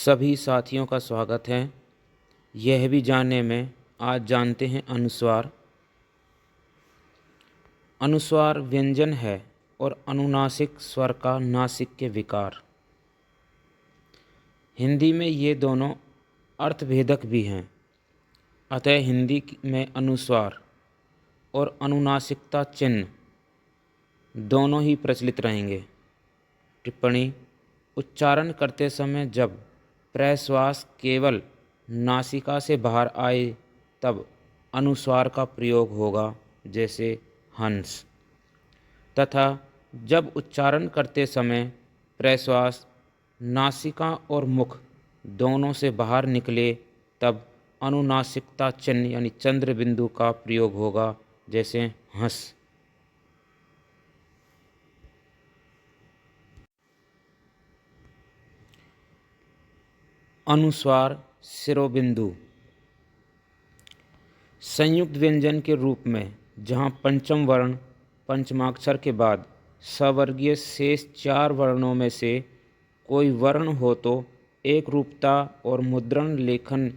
सभी साथियों का स्वागत है। यह भी जानने में आज जानते हैं अनुस्वार। अनुस्वार व्यंजन है और अनुनासिक स्वर का नासिक के विकार। हिंदी में ये दोनों अर्थभेदक भी हैं। अतः हिंदी में अनुस्वार और अनुनासिकता चिन्ह दोनों ही प्रचलित रहेंगे। टिप्पणी: उच्चारण करते समय जब प्रश्वास केवल नासिका से बाहर आए तब अनुस्वार का प्रयोग होगा, जैसे हंस, तथा जब उच्चारण करते समय प्रश्वास नासिका और मुख दोनों से बाहर निकले तब अनुनासिकता चिन्ह यानी चंद्र बिंदु का प्रयोग होगा, जैसे हंस। अनुस्वार शिरोबिंदु संयुक्त व्यंजन के रूप में जहाँ पंचम वर्ण पंचमाक्षर के बाद सवर्गीय शेष 4 वर्णों में से कोई वर्ण हो तो एक रूपता और मुद्रण लेखन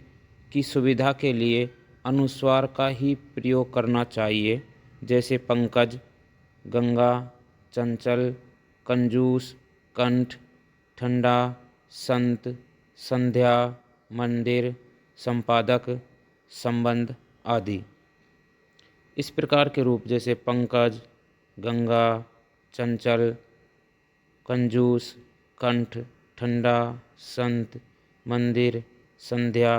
की सुविधा के लिए अनुस्वार का ही प्रयोग करना चाहिए, जैसे पंकज, गंगा, चंचल, कंजूस, कंठ, ठंडा, संत, संध्या, मंदिर, संपादक, संबंध आदि। इस प्रकार के रूप जैसे पंकज, गंगा, चंचल, कंजूस, कंठ, ठंडा, संत, मंदिर, संध्या,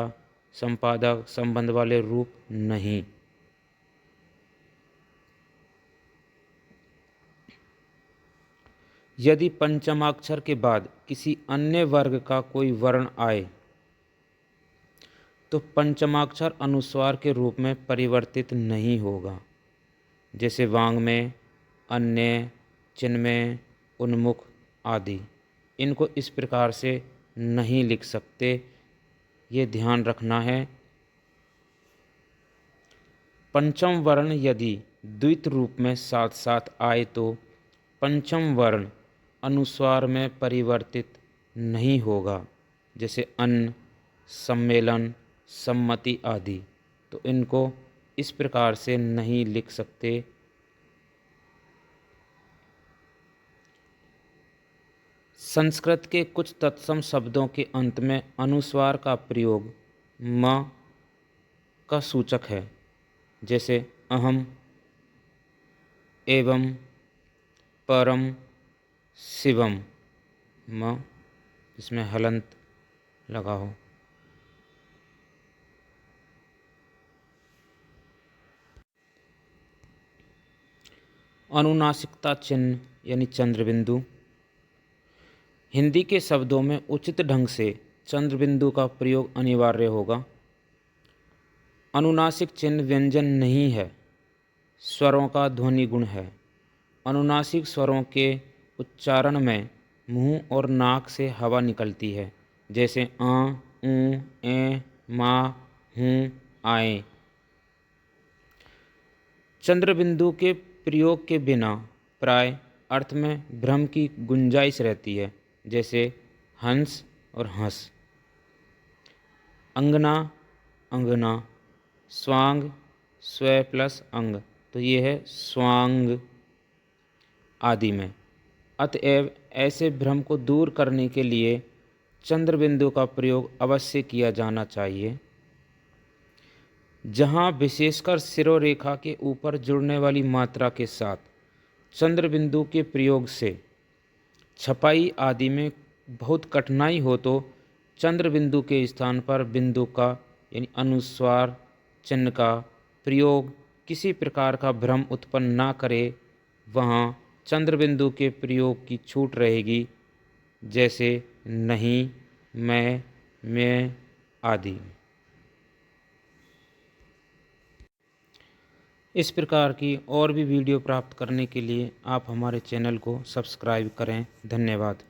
संपादक, संबंध वाले रूप नहीं। यदि पंचमाक्षर के बाद किसी अन्य वर्ग का कोई वर्ण आए तो पंचमाक्षर अनुस्वार के रूप में परिवर्तित नहीं होगा, जैसे वाङ्मय, अन्य, चिन्मय, उन्मुख आदि। इनको इस प्रकार से नहीं लिख सकते, ये ध्यान रखना है। पंचम वर्ण यदि द्वित रूप में साथ साथ आए तो पंचम वर्ण अनुस्वार में परिवर्तित नहीं होगा, जैसे अन्न, सम्मेलन, सम्मति आदि। तो इनको इस प्रकार से नहीं लिख सकते। संस्कृत के कुछ तत्सम शब्दों के अंत में अनुस्वार का प्रयोग म का सूचक है, जैसे अहम, एवं, परम, शिवम। म इसमें हलंत लगा हो। अनुनासिकता चिन्ह यानी चंद्रबिंदु। हिंदी के शब्दों में उचित ढंग से चंद्रबिंदु का प्रयोग अनिवार्य होगा। अनुनासिक चिन्ह व्यंजन नहीं है, स्वरों का ध्वनि गुण है। अनुनासिक स्वरों के उच्चारण में मुंह और नाक से हवा निकलती है, जैसे आ, ऊ, ए, मा, हूँ, आए। चंद्रबिंदु के प्रयोग के बिना प्राय अर्थ में भ्रम की गुंजाइश रहती है, जैसे हंस और हंस। अंगना, अंगना, स्वांग, स्व प्लस अंग, तो ये है स्वांग आदि में। अतएव ऐसे भ्रम को दूर करने के लिए चंद्रबिंदु का प्रयोग अवश्य किया जाना चाहिए। जहाँ विशेषकर शिरोरेखा के ऊपर जुड़ने वाली मात्रा के साथ चंद्रबिंदु के प्रयोग से छपाई आदि में बहुत कठिनाई हो तो चंद्रबिंदु के स्थान पर बिंदु का यानी अनुस्वार चिन्ह का प्रयोग किसी प्रकार का भ्रम उत्पन्न ना करे, वहाँ चंद्रबिंदु के प्रयोग की छूट रहेगी, जैसे नहीं, मैं आदि। इस प्रकार की और भी वीडियो प्राप्त करने के लिए आप हमारे चैनल को सब्सक्राइब करें। धन्यवाद।